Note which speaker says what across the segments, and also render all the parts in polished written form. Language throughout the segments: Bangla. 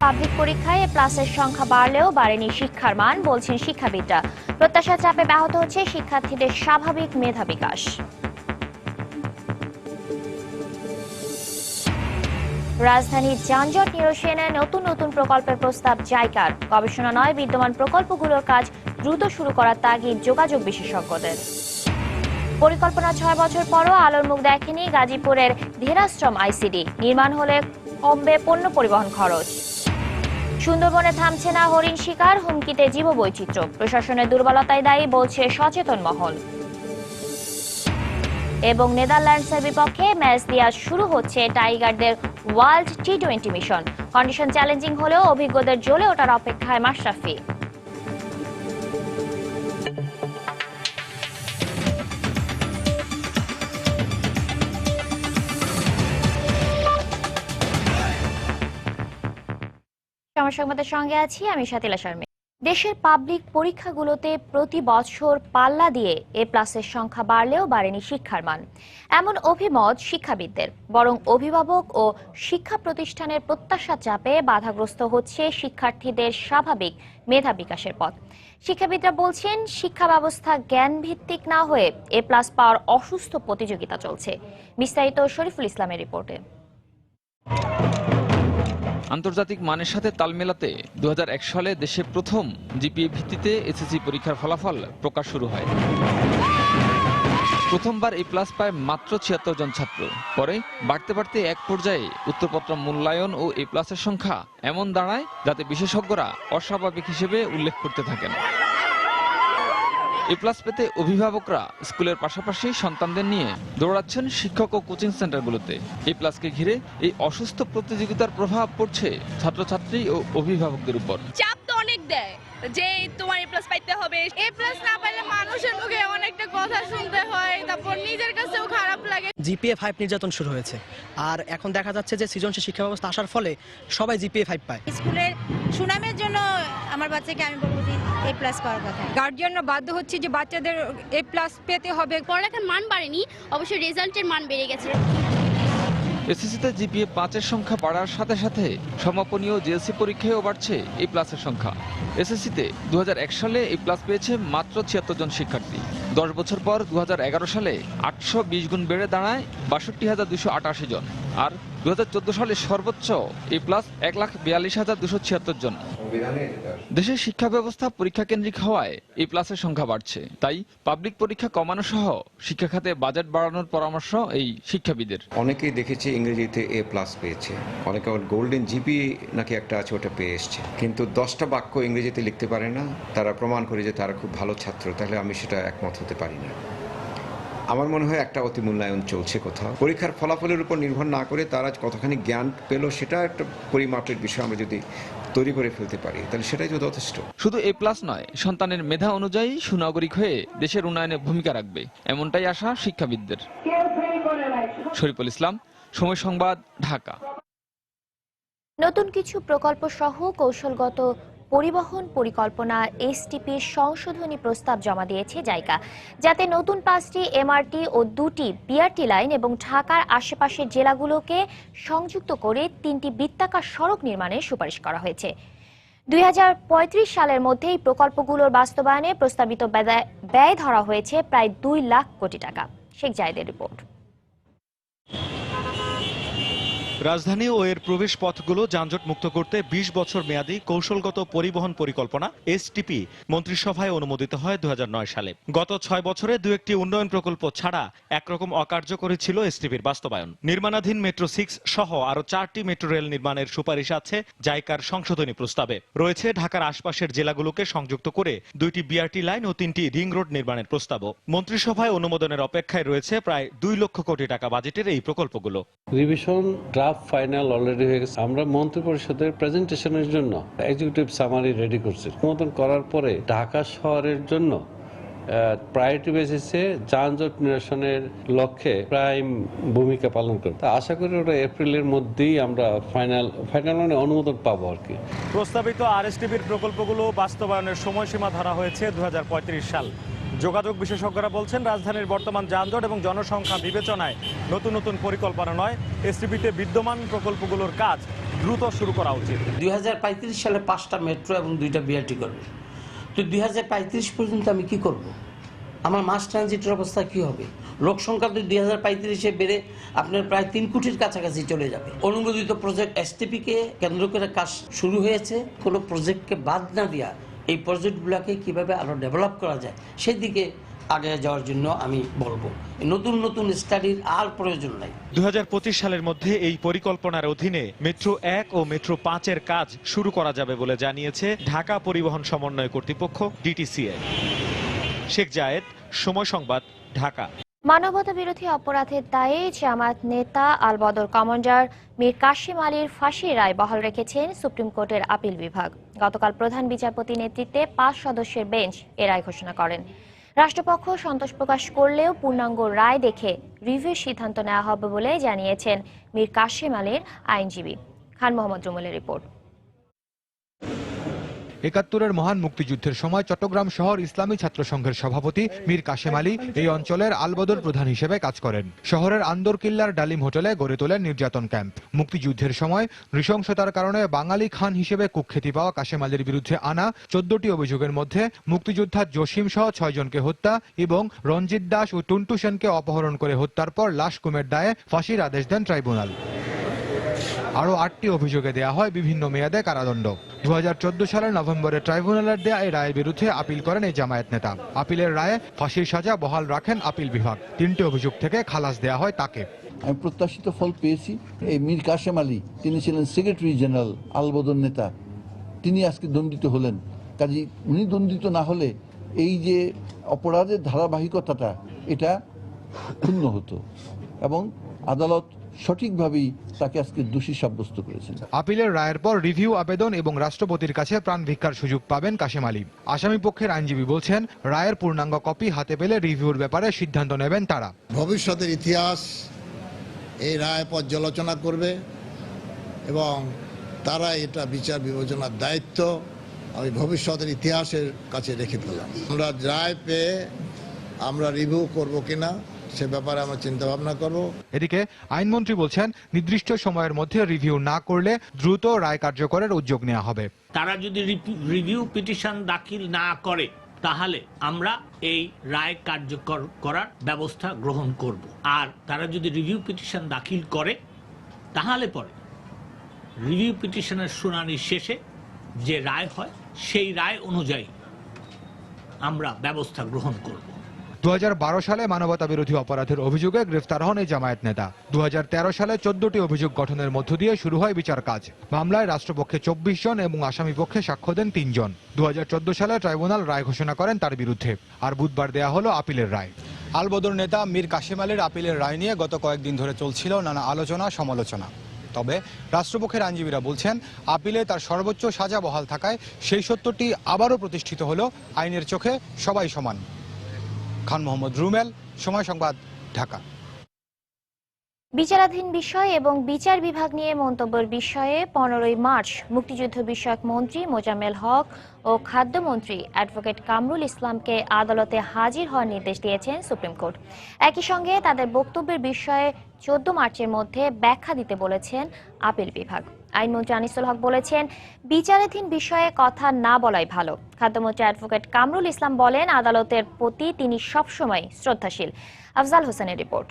Speaker 1: পাবলিক পরীক্ষায় প্লাসের সংখ্যা বাড়লেও বাড়েনি শিক্ষার মান, বলছেন শিক্ষাবিদরা। প্রত্যাশার চাপে ব্যাহত হচ্ছে শিক্ষার্থীদের স্বাভাবিক মেধা বিকাশ। রাজধানীর যানজট নিরসনে নতুন নতুন প্রকল্পের প্রস্তাব জাইকার। গবেষণা নয়, বিদ্যমান প্রকল্পগুলোর কাজ দ্রুত শুরু করার তাগিদ যোগাযোগ বিশেষজ্ঞদের। পরিকল্পনা 6 বছর পরও আলোর মুখ দেখেনি গাজীপুরের ধেরাশ্রম আইসিডি। নির্মাণ হলে কমবে পণ্য পরিবহন খরচ। সুন্দরবনে থামছে না হরিণ শিকার, হুমকিতে জীববৈচিত্র্য। প্রশাসনের দুর্বলতায় দায়ী বলছে সচেতন মহল। এবং নেদারল্যান্ডসের বিপক্ষে ম্যাচ দিয়ে শুরু হচ্ছে টাইগারদের ওয়ার্ল্ড টি20 মিশন। কন্ডিশন চ্যালেঞ্জিং হলেও অভিজ্ঞদের জ্বলে ওঠার অপেক্ষায় মাশরাফি। সংবাদের সঙ্গে আছি আমি শাতিলা শর্মা। দেশের পাবলিক পরীক্ষাগুলোতে প্রতি বছর পাল্লা দিয়ে A+-এর সংখ্যা বাড়লেও বাড়েনি শিক্ষার মান, এমন অভিমত শিক্ষাবিদদের। বরং অভিভাবক ও শিক্ষা প্রতিষ্ঠানের প্রত্যাশা চাপে বাধাগ্রস্ত হচ্ছে শিক্ষার্থীদের স্বাভাবিক মেধা বিকাশের পথ। শিক্ষাবিদরা বলছেন, শিক্ষা ব্যবস্থা জ্ঞান ভিত্তিক না হয়ে A+ পাওয়ার অসুস্থ প্রতিযোগিতা চলছে। বিস্তারিত শরীফুল ইসলামের রিপোর্টে।
Speaker 2: আন্তর্জাতিক মানের সাথে তাল মেলাতে 2001 সালে দেশে প্রথম জিপিএ ভিত্তিতে এসএসসি পরীক্ষার ফলাফল প্রকাশ শুরু হয়। প্রথমবার A+ পায় মাত্র 76 জন ছাত্র। পরে বাড়তে বাড়তে এক পর্যায়ে উত্তরপত্র মূল্যায়ন ও A+-এর সংখ্যা এমন দাঁড়ায় যাতে বিশেষজ্ঞরা অস্বাভাবিক হিসেবে উল্লেখ করতে থাকেন। A+ পেতে অভিভাবকরা স্কুলের পাশাপাশি সন্তানদের নিয়ে দৌড়াচ্ছেন শিক্ষক ও কোচিং সেন্টারগুলোতে। A+কে ঘিরে এই অসুস্থ প্রতিযোগিতার প্রভাব পড়ছে ছাত্রছাত্রী ও অভিভাবকদের উপর।
Speaker 3: চাপ তো অনেক দেয় যে তোমার A+ পাইতে হবে। A+ না পাইলে মানুষের মুখে অনেকটা কথা শুনতে হয়, তারপর নিজের কাছেও খারাপ লাগে।
Speaker 4: জিপিএ 5 নির্যাতন শুরু হয়েছে, আর এখন দেখা যাচ্ছে যে সৃজনশীল শিক্ষা ব্যবস্থা আসার ফলে সবাই জিপিএ 5 পায়।
Speaker 5: স্কুলের সুনামের জন্য আমার বাচ্চাকে আমি বলবো যে A+ পাওয়ার কথা।
Speaker 6: গার্জিয়ানরা বাধ্য হচ্ছে যে বাচ্চাদের A+ পেতে হবে।
Speaker 7: পড়ালেখার মান বাড়েনি, অবশ্য রেজাল্টের মান বেড়ে গেছে।
Speaker 2: এসএসসিতে জিপিএ 5-এর সংখ্যা বাড়ার সাথে সাথে সমাপনী ও জেএসসি পরীক্ষায়ও বাড়ছে A+-এর সংখ্যা। এসএসসিতে 2001 সালে A+ পেয়েছে মাত্র 76 জন শিক্ষার্থী। 10 বছর পর 2011 সালে 820 গুণ বেড়ে দাঁড়ায় 62,288 জন। আর 2014 সালে সর্বোচ্চ A+ 1,42,276 জন। দেশের শিক্ষা ব্যবস্থা পরীক্ষা কেন্দ্রিক হওয়ায় A+-এর সংখ্যা বাড়ছে। তাই পাবলিক পরীক্ষা কমানো সহ শিক্ষা খাতে বাজেট বাড়ানোর পরামর্শ এই শিক্ষাবিদের।
Speaker 8: অনেকেই দেখেছি ইংরেজিতে A+ পেয়েছে, অনেকে গোল্ডেন জিপি নাকি একটা আছে, ওটা পেয়ে এসছে, কিন্তু 10টা বাক্য ইংরেজিতে লিখতে পারে না। তারা প্রমাণ করে যে তারা খুব ভালো ছাত্র, তাহলে আমি সেটা একমত হতে পারি না। আমার মনে হয় একটা অতি মূল্যায়ন চলছে কোথাও। পরীক্ষার ফলাফলের উপর নির্ভর না করে তারা কতখানি জ্ঞান পেল সেটা একটা পরিমাপের বিষয় আমরা যদি তৈরি করে ফেলতে পারি তাহলে সেটাই তো যথেষ্ট।
Speaker 2: শুধু A+ নয়, সন্তানের মেধা অনুযায়ী সুনাগরিক হয়ে দেশের উন্নয়নে ভূমিকা রাখবে, এমনটাই আশা শিক্ষাবিদদের। শরীফুল ইসলাম, সময় সংবাদ, ঢাকা।
Speaker 1: নতুন কিছু প্রকল্প সহ কৌশলগত পরিবহন পরিকল্পনা এসটিপির সংশোধনী প্রস্তাব জমা দিয়েছে জাইকা, যাতে নতুন 5টি এমআরটি ও 2টি বিআরটি লাইন এবং ঢাকার আশেপাশের জেলাগুলোকে সংযুক্ত করে 3টি বৃত্তাকার সড়ক নির্মাণের সুপারিশ করা হয়েছে। 2035 সালের মধ্যে এই প্রকল্পগুলোর বাস্তবায়নে প্রস্তাবিত ব্যয় ধরা হয়েছে প্রায় 2 লাখ কোটি টাকা। শেখ জায়েদের রিপোর্ট।
Speaker 9: রাজধানী ও এর প্রবেশ পথগুলো যানজট মুক্ত করতে 20 বছর মেয়াদী কৌশলগত পরিবহন পরিকল্পনা এসটিপি মন্ত্রিসভায় অনুমোদিত হয় 2009 সালে। গত 6 বছরে 2-1টি উন্নয়ন প্রকল্প ছাড়া একরকম অকার্যকরী ছিল এসটিপির বাস্তবায়ন। নির্মাণাধীন মেট্রো 6 সহ আরো 4টি মেট্রো রেল নির্মাণের সুপারিশ আছে জাইকার সংশোধনী প্রস্তাবে। রয়েছে ঢাকার আশপাশের জেলাগুলোকে সংযুক্ত করে 2টি বিআরটি লাইন ও 3টি রিং রোড নির্মাণের প্রস্তাবও। মন্ত্রিসভায় অনুমোদনের অপেক্ষায় রয়েছে প্রায় 2 লক্ষ কোটি টাকা বাজেটের এই প্রকল্পগুলো।
Speaker 10: রিভিশন ফাইনাল অলরেডি হয়ে গেছে। আমরা মন্ত্রী পরিষদের প্রেজেন্টেশনের জন্য এক্সিকিউটিভ সামারি রেডি করছি। অনুমোদন করার পরে ঢাকা শহরের জন্য প্রায়োরিটি বেসিসে যানজট নিরসনের লক্ষ্যে প্রাইম ভূমিকা পালন করতে আশা করি ওটা এপ্রিলের মধ্যেই আমরা ফাইনাল মানে অনুমোদন পাবো আর কি।
Speaker 9: প্রস্তাবিত আরএসটিপির প্রকল্পগুলো বাস্তবায়নের সময়সীমা ধরা হয়েছে 2035 সাল। যোগাযোগ বিশেষজ্ঞরা বলছেন, রাজধানীর বর্তমান যানজট এবং জনসংখ্যা বিবেচনায় নতুন নতুন পরিকল্পনা নয়, এসটিপিতে বিদ্যমান প্রকল্পগুলোর কাজ
Speaker 11: দ্রুত শুরু করা উচিত।
Speaker 12: 2035 সালে 5টা মেট্রো এবং 2টা বিআরটি করবে। তো 2035 পর্যন্ত আমি কি করব? আমার মাস ট্রানজিটের অবস্থা কি হবে? লোক সংখ্যা তো 2035-এ বেড়ে আপনার প্রায় 3 কোটির কাছাকাছি চলে যাবে। অনুমোদিত প্রজেক্ট এসটিপিকে কেন্দ্র করে কাজ শুরু হয়েছে। কোনো প্রজেক্টকে বাদ না দেওয়া এই প্রজেক্টগুলোকে কিভাবে আরও ডেভেলপ করা যায় সেই দিকে আগে যাওয়ার জন্য আমি বলবো। নতুন নতুন স্টাডির আর প্রয়োজন নাই।
Speaker 9: 2025 সালের মধ্যে এই পরিকল্পনার অধীনে মেট্রো 1 ও মেট্রো 5-এর কাজ শুরু করা যাবে বলে জানিয়েছে ঢাকা পরিবহন সমন্বয় কর্তৃপক্ষ ডিটিসিএ। শেখ জায়েদ, সময় সংবাদ, ঢাকা।
Speaker 1: মানবতা বিরোধী অপরাধের দায়ে জামায়াত নেতা আলবদর কমান্ডার মীর কাশেম আলীর ফাঁসির রায় বহাল রেখেছেন সুপ্রিম কোর্টের আপিল বিভাগ। গতকাল প্রধান বিচারপতি নেতৃত্বে 5 সদস্যের বেঞ্চ এ রায় ঘোষণা করেন। রাষ্ট্রপক্ষ সন্তোষ প্রকাশ করলেও পূর্ণাঙ্গ রায় দেখে রিভিউর সিদ্ধান্ত নেওয়া হবে বলে জানিয়েছেন মীর কাশেম আলীর আইনজীবী। খান মোহাম্মদ রুমেলের রিপোর্ট।
Speaker 13: ৭১-এর মহান মুক্তিযুদ্ধের সময় চট্টগ্রাম শহর ইসলামী ছাত্র সংঘের সভাপতি মীর কাশেম আলী এই অঞ্চলের আলবদর প্রধান হিসেবে কাজ করেন। শহরের আন্দরকিল্লার ডালিম হোটেলে গড়ে তোলেন নির্যাতন ক্যাম্প। মুক্তিযুদ্ধের সময় নৃশংসতার কারণে বাঙালি খান হিসেবে কুখ্যাতি পাওয়া কাশেম আলীর বিরুদ্ধে আনা 14টি অভিযোগের মধ্যে মুক্তিযোদ্ধা জসিম সহ 6 জনকে হত্যা এবং রঞ্জিত দাস ও টুন্টু সেনকে অপহরণ করে হত্যার পর লাশ গুমের দায়ে ফাঁসির আদেশ দেন ট্রাইব্যুনাল। আরও 8টি অভিযোগে দেয়া হয় বিভিন্ন মেয়াদে কারাদণ্ড। 2014 সালের নভেম্বরে ট্রাইব্যুনালের দেয়া এই রায়ের বিরুদ্ধে আপিল করেন এই জামায়াত নেতা। আপিলের রায়ে ফাঁসির সাজা বহাল রাখেন আপিল বিভাগ। 3টি অভিযোগ থেকে খালাস দেয়া হয় তাকে।
Speaker 14: আমি প্রত্যাশিত ফল পেয়েছি। এই মীর কাশেম আলী, তিনি ছিলেন সেক্রেটারি জেনারেল আলবদর নেতা, তিনি আজকে দণ্ডিত হলেন। কাজী উনি দণ্ডিত না হলে এই যে অপরাধের ধারাবাহিকতাটা এটা ক্ষুণ্ণ হতো এবং আদালত সঠিকভাবেই তাকে আজকে দোষী সাব্যস্ত করেছেন।
Speaker 13: আপিলের রায়ের পর রিভিউ আবেদন এবং রাষ্ট্রপতির কাছে প্রাণ ভিক্ষার সুযোগ পাবেন কাশেম আলী। আসামি পক্ষের আইনজীবী বলছেন, রায়ের পূর্ণাঙ্গ কপি হাতে পেলে রিভিউর ব্যাপারে সিদ্ধান্ত নেবেন তারা।
Speaker 15: ভবিষ্যতের ইতিহাস এই রায় পর্যালোচনা করবে এবং তারা এটা বিচার বিবেচনার দায়িত্ব আমি ভবিষ্যতের ইতিহাসের কাছে রেখে দিলাম। আমরা রায় পেয়ে আমরা রিভিউ করব কিনা সে ব্যাপারে আমরা চিন্তা ভাবনা করব।
Speaker 13: এদিকে আইনমন্ত্রী বলছেন, নির্দিষ্ট সময়ের মধ্যে রিভিউ না করলে দ্রুত রায় কার্যকরের উদ্যোগ নেওয়া হবে।
Speaker 16: তারা যদি রিভিউ পিটিশন দাখিল না করে তাহলে আমরা এই রায় কার্যকর করার ব্যবস্থা গ্রহণ করব। আর তারা যদি রিভিউ পিটিশন দাখিল করে তাহলে পরে রিভিউ পিটিশনের শুনানি শেষে যে রায় হয় সেই রায় অনুযায়ী আমরা ব্যবস্থা গ্রহণ করব।
Speaker 13: 2012 সালে মানবতা বিরোধী অপরাধের অভিযোগে গ্রেফতার হন এই জামায়াত নেতা। 2013 সালে 14টি অভিযোগ গঠনের মধ্য দিয়ে শুরু হয় বিচার কাজ। মামলায় রাষ্ট্রপক্ষে 24 জন এবং আসামি পক্ষে সাক্ষ্য দেন 3 জন। 2014 সালে ট্রাইব্যুনাল রায় ঘোষণা করেন তার বিরুদ্ধে। আর বুধবার দেয়া হলো আপিলের রায়।
Speaker 17: আলবদর নেতা মীর কাশেম আলীর আপিলের রায় নিয়ে গত কয়েকদিন ধরে চলছিল নানা আলোচনা সমালোচনা। তবে রাষ্ট্রপক্ষের আইনজীবীরা বলছেন, আপিলে তার সর্বোচ্চ সাজা বহাল থাকায় সেই সত্যটি আবারও প্রতিষ্ঠিত হলো, আইনের চোখে সবাই সমান। খান মোহাম্মদ রুমেল, সময় সংবাদ, ঢাকা।
Speaker 1: বিচারাধীন বিষয় এবং বিচার বিভাগ নিয়ে মন্তব্যের বিষয়ে 15ই মার্চ মুক্তিযুদ্ধ বিষয়ক মন্ত্রী মোজাম্মেল হক ও খাদ্যমন্ত্রী অ্যাডভোকেট কামরুল ইসলামকে আদালতে হাজির হওয়ার নির্দেশ দিয়েছেন সুপ্রিম কোর্ট। একই সঙ্গে তাদের বক্তব্যের বিষয়ে 14 মার্চের মধ্যে ব্যাখ্যা দিতে বলেছেন আপিল বিভাগ। আইনমন্ত্রী আনিসুল হক বলেছেন, বিচারাধীন বিষয়ে কথা না বলাই ভালো। খাদ্যমন্ত্রী অ্যাডভোকেট কামরুল ইসলাম বলেন, আদালতের প্রতি তিনি সবসময় শ্রদ্ধাশীল। আফজাল হোসেনের রিপোর্ট।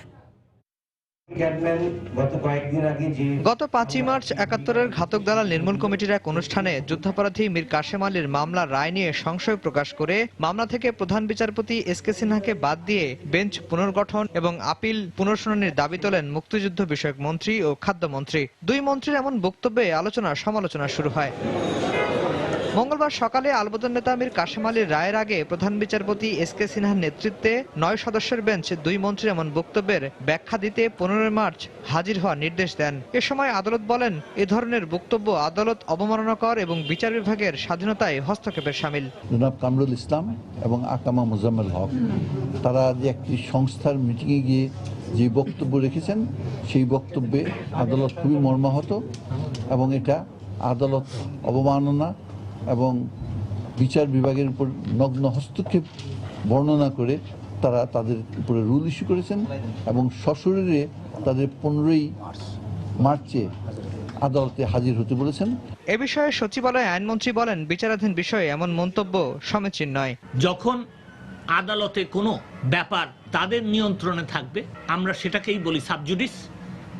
Speaker 18: গত 5ই মার্চ 71-এর ঘাতক দালাল নির্মূল কমিটির এক অনুষ্ঠানে যুদ্ধাপরাধী মীর কাশেম আলীর মামলার রায় নিয়ে সংশয় প্রকাশ করে মামলা থেকে প্রধান বিচারপতি এস.কে. সিনহাকে বাদ দিয়ে বেঞ্চ পুনর্গঠন এবং আপিল পুনর্শুনানির দাবি তোলেন মুক্তিযুদ্ধ বিষয়ক মন্ত্রী ও খাদ্যমন্ত্রী। দুই মন্ত্রীর এমন বক্তব্যে আলোচনা সমালোচনা শুরু হয়। মঙ্গলবার সকালে আলবদর নেতা মীর কাশেম আলীর রায়ের আগে প্রধান বিচারপতি এস.কে. সিনহার নেতৃত্বে 9 সদস্যের বেঞ্চ দুই মন্ত্রীর এমন বক্তব্যের ব্যাখ্যা দিতে 15 মার্চ হাজির হওয়ার নির্দেশ দেন। এ সময় আদালত বলেন, এ ধরনের বক্তব্য আদালত অবমাননাকর এবং বিচার বিভাগের স্বাধীনতায় হস্তক্ষেপের শামিল।
Speaker 14: জনাব কামরুল ইসলাম এবং আকামা মোজাম্মেল হক তারা যে একটি সংস্থার মিটিংয়ে গিয়ে যে বক্তব্য রেখেছেন সেই বক্তব্যে আদালত খুবই মর্মাহত এবং এটা আদালত অবমাননা এবং বিচার বিভাগের উপর নগ্ন হস্তক্ষেপ বর্ণনা করে তারা তাদের উপরে রুল ইস্যু করেছেন এবং সশরীরে তাদের 15ই মার্চে আদালতে হাজির হতে বলেছেন।
Speaker 18: এ বিষয়ে সচিবালয়ে আইনমন্ত্রী বলেন, বিচারাধীন বিষয়ে এমন মন্তব্য সমীচীন নয়।
Speaker 16: যখন আদালতে কোনো ব্যাপার তাদের নিয়ন্ত্রণে থাকবে, আমরা সেটাকেই বলি সাবজুডিস।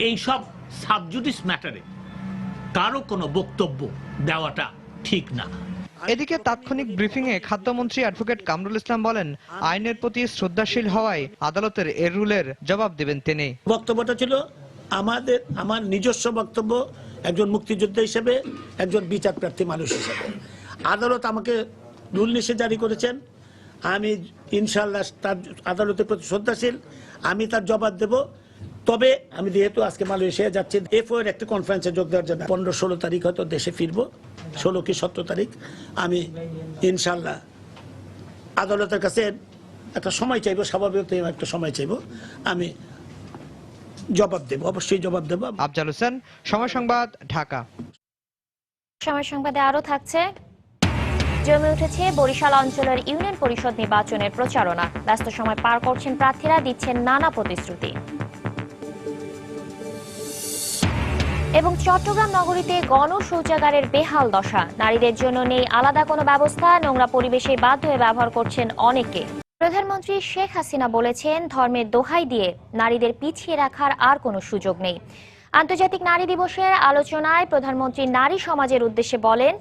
Speaker 16: এই সব সাবজুডিস ম্যাটারে কারো কোনো বক্তব্য দেওয়াটা ঠিক না।
Speaker 18: এদিকে তাৎক্ষণিক ব্রিফিংয়ে খাদ্যমন্ত্রী অ্যাডভোকেট কামরুল ইসলাম বলেন, আইনের প্রতি শ্রদ্ধাশীল হওয়ায় আদালতের এর রুলের জবাব দেবেন তিনি।
Speaker 11: বক্তব্যটা ছিল আমার নিজস্ব বক্তব্য একজন মুক্তিযোদ্ধা হিসেবে, একজন বিচার প্রার্থী মানুষ হিসেবে। আদালত আমাকে রুল নিষেধ জারি করেছেন, আমি ইনশাআল্লাহ তার আদালতের প্রতি শ্রদ্ধাশীল, আমি তার জবাব দেব। তবে আমি যেহেতু আজকে মালয়েশিয়া যাচ্ছি এফও এর একটা কনফারেন্সে যোগ দেওয়ার জন্য, 15-16 তারিখ হয়তো দেশে ফিরবো, 16 কি 17 তারিখ। আমি ইনশাআল্লাহ আদালতের কাছে একটা সময় চাইবো, স্বাভাবিক একটা সময় চাইবো, আমি জবাব দেব, অবশ্যই জবাব দেব।
Speaker 18: আফজাল হোসেন, সময় সংবাদ, ঢাকা।
Speaker 1: সময় সংবাদে আরো থাকছে, জমে উঠেছে বরিশাল অঞ্চলের ইউনিয়ন পরিষদ নির্বাচনের প্রচারণা। ব্যস্ত সময় পার করছেন প্রার্থীরা, দিচ্ছেন নানা প্রতিশ্রুতি। এবং চট্টগ্রাম নগরীতে গণশৌচাগারের বেহাল দশা, নারীদের জন্য নেই আলাদা কোনো ব্যবস্থা, নোংরা পরিবেশে বাধ্য হয়ে ব্যবহার করছেন অনেকে। প্রধানমন্ত্রী শেখ হাসিনা বলেছেন, ধর্মের দোহাই দিয়ে নারীদের পিছিয়ে রাখার আর কোনো সুযোগ নেই। আন্তর্জাতিক নারী দিবসের আলোচনায় প্রধানমন্ত্রী নারী সমাজের উদ্দেশ্যে বলেন,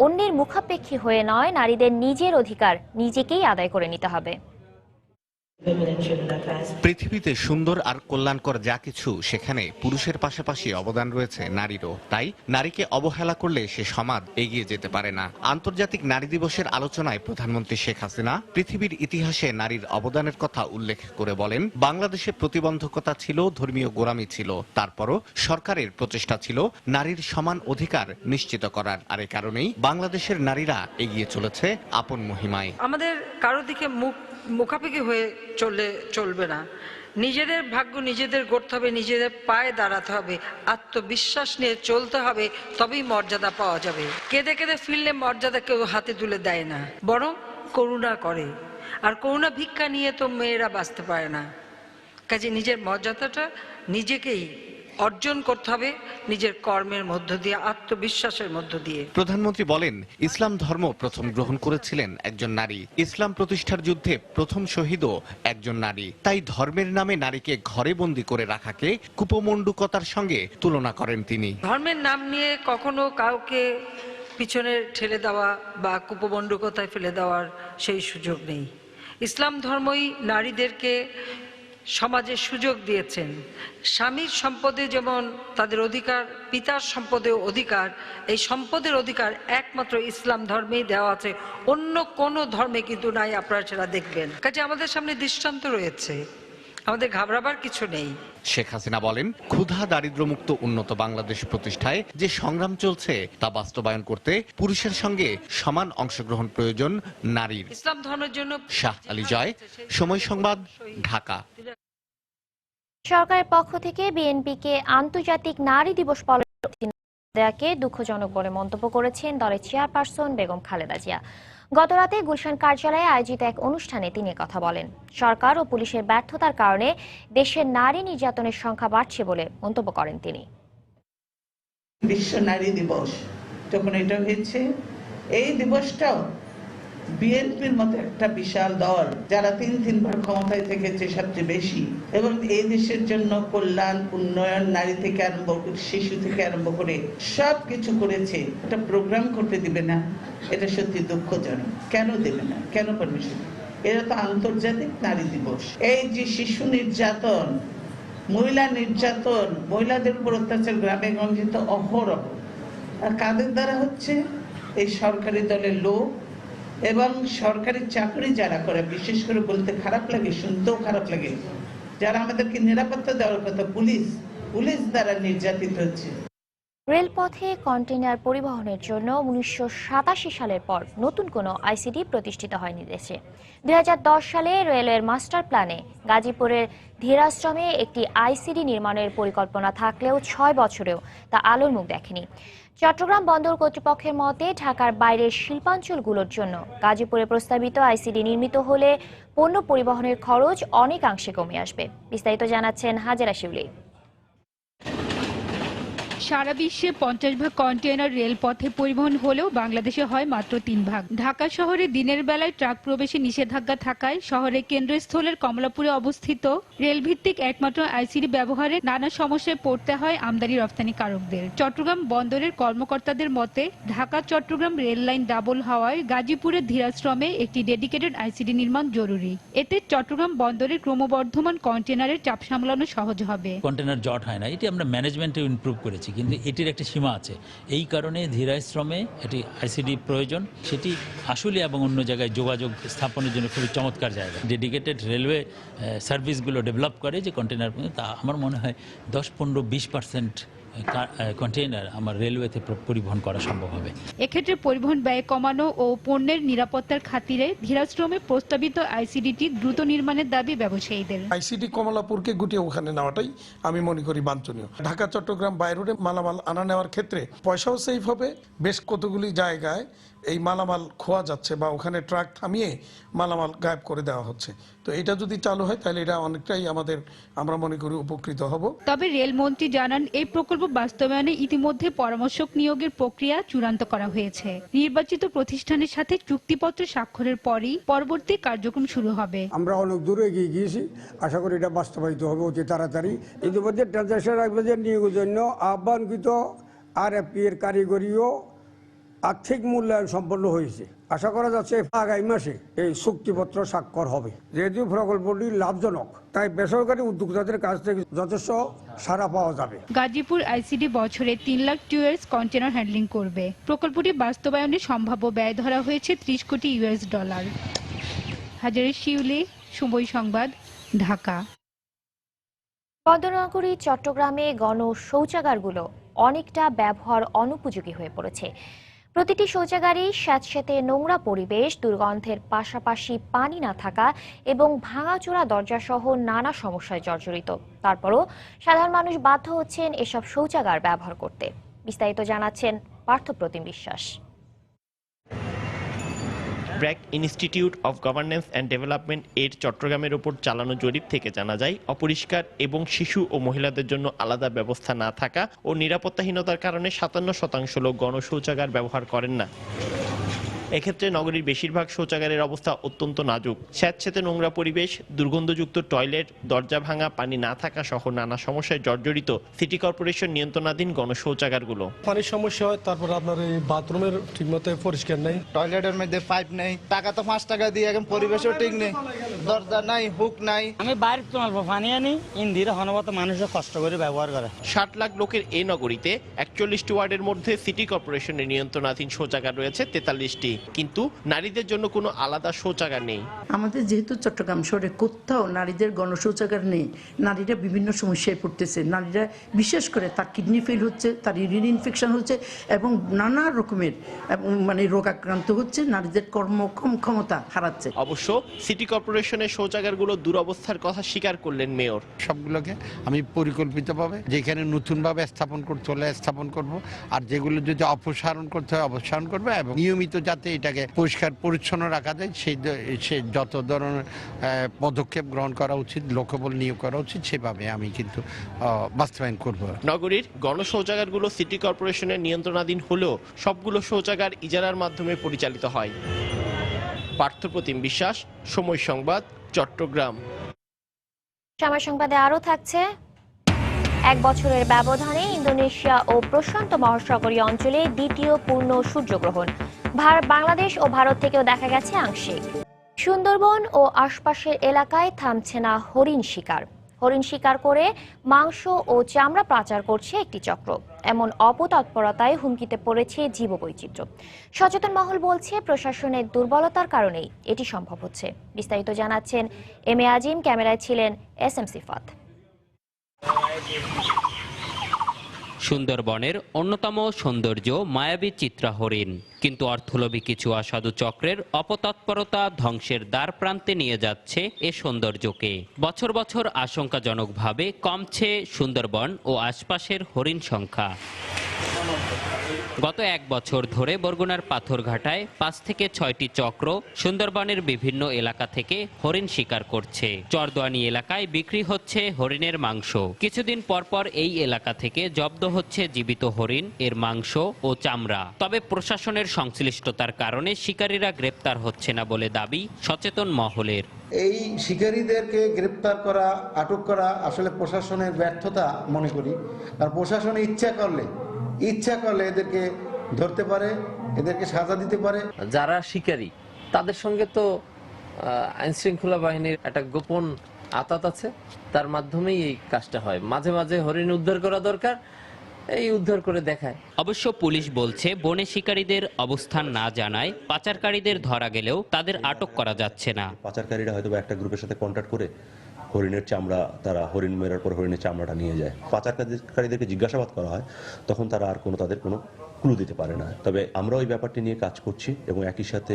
Speaker 1: অন্যের মুখাপেক্ষী হয়ে নয়, নারীদের নিজের অধিকার নিজেকেই আদায় করে নিতে হবে।
Speaker 19: পৃথিবীতে সুন্দর আর কল্যাণকর যা কিছু, সেখানে পুরুষের পাশাপাশি অবদান রয়েছে নারীরও। তাই নারীকে অবহেলা করলে সে সমাজ এগিয়ে যেতে পারে না। আন্তর্জাতিক নারী দিবসের আলোচনায় প্রধানমন্ত্রী শেখ হাসিনা পৃথিবীর ইতিহাসে নারীর অবদানের কথা উল্লেখ করে বলেন, বাংলাদেশে প্রতিবন্ধকতা ছিল, ধর্মীয় গোঁড়ামি ছিল, তারপরও সরকারের প্রচেষ্টা ছিল নারীর সমান অধিকার নিশ্চিত করার। আর এ কারণেই বাংলাদেশের নারীরা এগিয়ে চলেছে আপন মহিমায়।
Speaker 6: আমাদের কারো দিকে মুখাপেক্ষি হয়ে চলবে না। নিজেদের ভাগ্য নিজেদের গড়তে হবে, নিজেদের পায়ে দাঁড়াতে হবে, আত্মবিশ্বাস নিয়ে চলতে হবে, তবেই মর্যাদা পাওয়া যাবে। কেঁদে কেঁদে ফিরলে মর্যাদা কেউ হাতে তুলে দেয় না, বরং করুণা করে। আর করুণা ভিক্ষা নিয়ে তো মেয়েরা বাঁচতে পারে না। কাজে নিজের মর্যাদাটা নিজেকেই অর্জন করতে হবে, নিজের কর্মের মধ্য দিয়ে, আত্মবিশ্বাসের মধ্য দিয়ে।
Speaker 19: প্রধানমন্ত্রী বলেন, ইসলাম ধর্ম প্রথম গ্রহণ করেছিলেন একজন নারী, ইসলাম প্রতিষ্ঠার যুদ্ধে প্রথম শহীদও একজন নারী। তাই ধর্মের নামে নারীকে ঘরে বন্দী করে রাখাকে কুপমণ্ডুকতার সঙ্গে তুলনা করেন তিনি।
Speaker 6: ধর্মের নাম নিয়ে কখনো কাউকে পিছনে ঠেলে দেওয়া বা কুপমণ্ডুকতায় ফেলে দেওয়ার সেই সুযোগ নেই। ইসলাম ধর্মই নারীদেরকে সমাজে সুযোগ দিয়েছেন। স্বামীর সম্পদে যেমন তাদের অধিকার, পিতার সম্পদেও অধিকার, এই সম্পদের অধিকার একমাত্র ইসলাম ধর্মেই দেওয়া আছে, অন্য কোনো ধর্মে কিন্তু নাই। আপনারা সেটা দেখবেন। কাজে আমাদের সামনে দৃষ্টান্ত রয়েছে, আমাদের ঘাবড়াবার কিছু নেই।
Speaker 19: শেখ হাসিনা বলেন, ক্ষুধা দারিদ্র্যমুক্ত উন্নত বাংলাদেশ প্রতিষ্ঠায় যে সংগ্রাম চলছে তা বাস্তবায়ন করতে পুরুষের সঙ্গে সমান অংশগ্রহণ প্রয়োজন নারীর।
Speaker 6: ইসলাম ধর্মের জন্য।
Speaker 19: শাহ আলী জয়, সময় সংবাদ, ঢাকা।
Speaker 1: সরকারের পক্ষ থেকে বিএনপিকে আন্তর্জাতিক নারী দিবস পালন দেয়াকে দুঃখজনক বলে মন্তব্য করেছেন দলের চেয়ারপারসন বেগম খালেদা জিয়া। গতরাতে গুলশান কার্যালয়ে আয়োজিত এক অনুষ্ঠানে তিনি কথা বলেন। সরকার ও পুলিশের ব্যর্থতার কারণে দেশের নারী নির্যাতনের সংখ্যা বাড়ছে বলে মন্তব্য করেন তিনি।
Speaker 20: বিশ্ব নারী দিবস যখন এটা হয়েছে, এই দিবসটাও বিএনপির মতো একটা বিশাল দল যারা তিনবার ক্ষমতায় থেকেছে সবচেয়ে বেশি, এবং এই দেশের জন্য কল্যাণ, উন্নয়ন, নারী থেকে আরম্ভ করে শিশু থেকে আরম্ভ করে সবকিছু করেছে, একটা প্রোগ্রাম করতে দিবে না? এটা সত্যি দুঃখজনক। কেন দেবে না? কেন পারমিশন? এটা তো আন্তর্জাতিক নারী দিবস। এই যে শিশু নির্যাতন, মহিলা নির্যাতন, মহিলাদের উপর অত্যাচার গ্রামে গঞ্জে তো অহরহ। আর কাদের দ্বারা হচ্ছে? এই সরকারি দলের লোক এবং সরকারি চাকরি যারা করে, বিশেষ করে বলতে খারাপ লাগে, শুনতেও খারাপ লাগে, যারা আমাদেরকে নিরাপত্তা দেওয়ার কথা, পুলিশ দ্বারা নির্যাতিত হচ্ছে।
Speaker 1: রেলপথে কন্টেইনার পরিবহনের জন্য 1987 সালের পর নতুন কোনো আইসিডি প্রতিষ্ঠিত হয়নি দেশে। 2010 সালে রেলওয়ের মাস্টার প্ল্যানে গাজীপুরের ধীরাশ্রমে একটি আইসিডি নির্মাণের পরিকল্পনা থাকলেও 6 বছরেও তা আলোর মুখ দেখেনি। চট্টগ্রাম বন্দর কর্তৃপক্ষের মতে, ঢাকার বাইরের শিল্পাঞ্চলগুলোর জন্য গাজীপুরে প্রস্তাবিত আইসিডি নির্মিত হলে পণ্য পরিবহনের খরচ অনেকাংশে কমে আসবে। বিস্তারিত জানাচ্ছেন হাজেরা শিউলি।
Speaker 21: সারা বিশ্বে 50 ভাগ কন্টেইনার রেলপথে পরিবহন হলেও বাংলাদেশে হয় মাত্র 3 ভাগ। ঢাকা শহরে দিনের বেলায় ট্রাক প্রবেশে নিষেধাজ্ঞা থাকায় শহরের কেন্দ্রস্থলের কমলাপুরে অবস্থিত রেলভিত্তিক একমাত্র আইসিডি ব্যবহারে নানা সমস্যায় পড়তে হয় আমদানি রপ্তানিকারকদের। চট্টগ্রাম বন্দরের কর্মকর্তাদের মতে Dhaka Chattogram rail line double হওয়ায় গাজীপুরের ধীরাশ্রমে একটি ডেডিকেটেড আইসিডি নির্মাণ জরুরি। এতে চট্টগ্রাম বন্দরের ক্রমবর্ধমান কন্টেইনারের চাপ সামলানো সহজ হবে।
Speaker 22: কন্টেইনার জট হয় না, এটি আমরা ম্যানেজমেন্টে ইমপ্রুভ করেছি, কিন্তু এটির একটা সীমা আছে। এই কারণে ধীরাশ্রমে এটি আইসিডি প্রয়োজন, সেটি আসলে এবং অন্য জায়গায় যোগাযোগ স্থাপনের জন্য খুবই চমৎকার জায়গা। ডেডিকেটেড রেলওয়ে সার্ভিসগুলো ডেভেলপ করে যে কন্টেইনার, তা আমার মনে হয় 10-15-20% কন্টেইনার আমার রেলওয়েতে পরিবহন করা সম্ভব হবে।
Speaker 21: এক্ষেত্রে পরিবহন ব্যয় কমানো ও পণ্যের নিরাপত্তার খাতিরে ধীরাশ্রমে প্রস্তাবিত আইসিডিটি দ্রুত নির্মাণের দাবি ব্যবসায়ীদের।
Speaker 23: আইসিডি কমলাপুরকে গুটিয়ে ওখানে নেওয়াটাই আমি মনে করি বাঞ্ছনীয়। ঢাকা চট্টগ্রাম বাই রোডে মালামাল আনা নেওয়ার ক্ষেত্রে পয়সাও সেভ হবে। বেশ কতগুলি জায়গায় এই মালামাল খোয়া যাচ্ছে বা ওখানে ট্রাক থামিয়ে মালামাল গায়েব করে দেওয়া হচ্ছে। তো এটা যদি চালু হয় তাহলে এটা অনেকটাই আমরা মনে করি উপকৃত হব।
Speaker 21: তবে রেলমন্ত্রী জানান, এই প্রকল্প বাস্তবায়নে ইতিমধ্যে পরামর্শক নিয়োগের প্রক্রিয়া চূড়ান্ত করা হয়েছে। নির্বাচিত প্রতিষ্ঠানের সাথে চুক্তিপত্র স্বাক্ষরের পরই পরবর্তী কার্যক্রম শুরু হবে।
Speaker 24: আমরা অনেক দূরে এগিয়ে গিয়েছি, আশা করি এটা বাস্তবায়িত হবে অতি তাড়াতাড়ি। ইতিমধ্যে ট্রানজাকশন নিয়োগের জন্য আহ্বানকৃত RFP এর কারিগরিও আর্থিক মূল্যায়ন সম্পন্ন হয়েছে। আশা করা যাচ্ছে আগামী মাসে এই চুক্তিপত্র স্বাক্ষর হবে। যেহেতু প্রকল্পটি লাভজনক, তাই বেসরকারি উদ্যোক্তাদের কাছ থেকে যথেষ্ট সাড়া পাওয়া যাবে।
Speaker 21: গাজীপুর আইসিডি বছরে 3 লাখ টুয়ার্স কন্টেইনার হ্যান্ডলিং করবে। প্রকল্পটি বাস্তবায়নে সম্ভাব্য ব্যয় ধরা হয়েছে $30 কোটি। হাজারে শিউলি, সময় সংবাদ, ঢাকা।
Speaker 1: পদ্মনগরী চট্টগ্রামে গণ শৌচাগারগুলো অনেকটা ব্যবহার অনুপযোগী হয়ে পড়েছে। প্রতিটি শৌচাগারই স্যাঁতসেঁতে নোংরা পরিবেশ, দুর্গন্ধের পাশাপাশি পানি না থাকা এবং ভাঙাচোরা দরজাসহ নানা সমস্যায় জর্জরিত। তারপরও সাধারণ মানুষ বাধ্য হচ্ছেন এসব শৌচাগার ব্যবহার করতে। বিস্তারিত জানাচ্ছেন পার্থপ্রতিম বিশ্বাস।
Speaker 25: BRAC institute of governance and development এর চট্টগ্রামের ওপর চালানো জরিপ থেকে জানা যায়, অপরিষ্কার এবং শিশু ও মহিলাদের জন্য আলাদা ব্যবস্থা না থাকা ও নিরাপত্তাহীনতার কারণে 57% লোক গণশৌচাগার ব্যবহার করেন না। এক্ষেত্রে নগরীর বেশিরভাগ শৌচাগারের অবস্থা অত্যন্ত নাজুক। স্যাঁতসেঁতে নোংরা পরিবেশ, দুর্গন্ধযুক্ত টয়লেট, দরজা ভাঙা, পানি না থাকা সহ নানা সমস্যায় জর্জরিত সিটি কর্পোরেশন নিয়ন্ত্রণাধীন গণশৌচাগারগুলো।
Speaker 26: পানির সমস্যা হয়, তারপর আপনার এই বাথরুমের ঠিকমতো পরিষ্কার নেই,
Speaker 27: টয়লেটের মধ্যে পাইপ নেই, টাকা তো 5 টাকা দিয়ে এখন পরিবেশও ঠিক নেই, দরজা নাই, হুক নাই।
Speaker 28: আমি বাইরে তোমার পানি আনি ইন্দিরা হনবত মানুষের কষ্ট করে ব্যবহার করে।
Speaker 25: 60 লাখ লোকের এই নগরীতে 41টি ওয়ার্ডের মধ্যে সিটি কর্পোরেশনের নিয়ন্ত্রণাধীন শৌচাগার রয়েছে 43টি, কিন্তু নারীদের জন্য কোনো আলাদা শৌচাগার নেই।
Speaker 29: আমাদের যেহেতু চট্টগ্রাম শহরে কোথাও নারীদের গণশৌচাগার নেই, নারীরা বিভিন্ন সমস্যায় পড়তেছে। নারীরা বিশেষ করে তার কিডনি ফেল হচ্ছে, তার ইউরিন ইনফেকশন হচ্ছে এবং নানা রকমের রোগ আক্রান্ত হচ্ছে, নারীদের কর্মক্ষম ক্ষমতা হারাচ্ছে।
Speaker 25: অবশ্য সিটি কর্পোরেশনের শৌচাগারগুলো দুরবস্থার কথা স্বীকার করলেন মেয়র।
Speaker 30: সবগুলোকে আমি পরিকল্পিতভাবে যেখানে নতুনভাবে স্থাপন করতে হলে স্থাপন করব, আর যেগুলো যদি অপসারণ করতে হয় অপসারণ করবো, এবং নিয়মিত যাতে এটাকে পরিষ্কার পরিচ্ছন্ন রাখা যায় সে যত ধরনের পদক্ষেপ গ্রহণ করা উচিত, লোকবল নিয়োগ করা উচিত, সেভাবে আমি কিন্তু বাস্তবায়ন করব।
Speaker 25: নগরীর গণশৌচাগারগুলো সিটি কর্পোরেশনের নিয়ন্ত্রণাধীন হলেও সবগুলো শৌচাগার ইজারার মাধ্যমে পরিচালিত হয়। পার্থপ্রতিম বিশ্বাস, সময় সংবাদ, চট্টগ্রাম।
Speaker 1: সময় সংবাদে আরও থাকছে, 1 বছরের ব্যবধানে ইন্দোনেশিয়া ও প্রশান্ত মহাসাগরীয় অঞ্চলে দ্বিতীয় পূর্ণ সূর্যগ্রহণ। বাংলাদেশ ও ভারত থেকেও দেখা গেছে আংশিক। সুন্দরবন ও আশপাশের এলাকায় থামছে না হরিণ শিকার। হরিণ শিকার করে মাংস ও চামড়া পাচার করছে একটি চক্র। এমন অপতৎপরতায় হুমকিতে পড়েছে জীববৈচিত্র্য। সচেতন মহল বলছে, প্রশাসনের দুর্বলতার কারণেই এটি সম্ভব হচ্ছে। বিস্তারিত জানাচ্ছেন এম এ আজিম, ক্যামেরায় ছিলেন SM সিফাত।
Speaker 31: সুন্দরবনের অন্যতম সৌন্দর্য মায়াবী চিত্রা হরিণ, কিন্তু অর্থলোভী কিছু অসাধু চক্রের অপতৎপরতা ধ্বংসের দ্বার প্রান্তে নিয়ে যাচ্ছে এ সৌন্দর্যকে। বছর বছর আশঙ্কাজনকভাবে কমছে সুন্দরবন ও আশপাশের হরিণ সংখ্যা। গত 1 বছর ধরে বরগুনার পাথরঘাটায় 5 থেকে 6টি চক্র সুন্দরবনের বিভিন্ন এলাকা থেকে হরিণ শিকার করছে। চরদোয়ানি এলাকায় বিক্রি হচ্ছে হরিণের মাংস। কিছুদিন পরপর এই এলাকা থেকে জব্দ হচ্ছে জীবিত হরিণ, এর মাংস ও চামড়া। তবে প্রশাসনের সংশ্লিষ্টতার কারণে শিকারীরা গ্রেপ্তার হচ্ছে না বলে দাবি সচেতন মহলের।
Speaker 2: এই শিকারীদেরকে গ্রেপ্তার করা, আটক করা আসলে প্রশাসনের ব্যর্থতা মনে করি। আর প্রশাসন ইচ্ছা করলে এদেরকে ধরতে পারে, এদেরকে সাজা দিতে পারে।
Speaker 3: যারা শিকারী তাদের সঙ্গে তো আইন শৃঙ্খলা বাহিনীর একটা গোপন আঁতাত আছে, তার মাধ্যমেই এই কাজটা হয়। মাঝে মাঝে হরিণ উদ্ধার করা দরকার, এই উদ্ধার করে দেখায়।
Speaker 31: অবশ্য পুলিশ বলছে বনে শিকারীদের অবস্থান না জানায় পাচারকারীদের ধরা গেলেও তাদের আটক করা যাচ্ছে না।
Speaker 4: পাচারকারীরা হয়তো একটা গ্রুপের সাথে কন্ট্যাক্ট করে হরিণের চামড়া, তারা হরিণ মেরার পর হরিণের চামড়াটা নিয়ে যায়। পাচারকারীদেরকে জিজ্ঞাসাবাদ করা হয়, তখন তারা আর তাদের কোনো ক্লু দিতে পারে না। তবে আমরা ওই ব্যাপারটি নিয়ে কাজ করছি এবং একই সাথে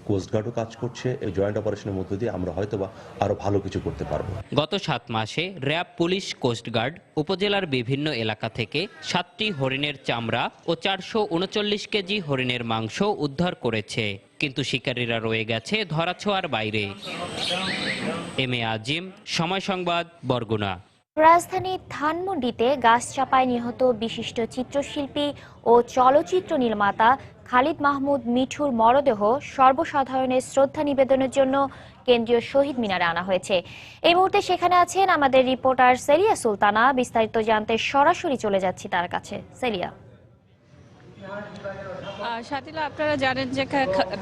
Speaker 4: কোস্টগার্ডও কাজ করছে। এই জয়েন্ট অপারেশনের মধ্য দিয়ে আমরা হয়তোবা আরো ভালো কিছু করতে পারবো।
Speaker 31: গত 7 মাসে র্যাব, পুলিশ, কোস্টগার্ড উপজেলার বিভিন্ন এলাকা থেকে 7টি হরিণের চামড়া ও 439 কেজি হরিণের মাংস উদ্ধার করেছে, কিন্তু শিকারীরা রয়ে গেছে ধরাছোঁয়ার বাইরে। এম এ আজিম, সময় সংবাদ, বরগুনা।
Speaker 1: রাজধানীর ধানমন্ডিতে গাছ চাপায় নিহত বিশিষ্ট চিত্রশিল্পী ও চলচ্চিত্র নির্মাতা খালিদ মাহমুদ মিঠুর মরদেহ সর্বসাধারণের শ্রদ্ধা নিবেদনের জন্য কেন্দ্রীয় শহীদ মিনারে আনা হয়েছে। এই মুহূর্তে সেখানে আছেন আমাদের রিপোর্টার সেলিয়া সুলতানা। বিস্তারিত জানতে সরাসরি চলে যাচ্ছি তার কাছে। সেলিয়া।
Speaker 5: শাতিলা, আপনারা জানেন যে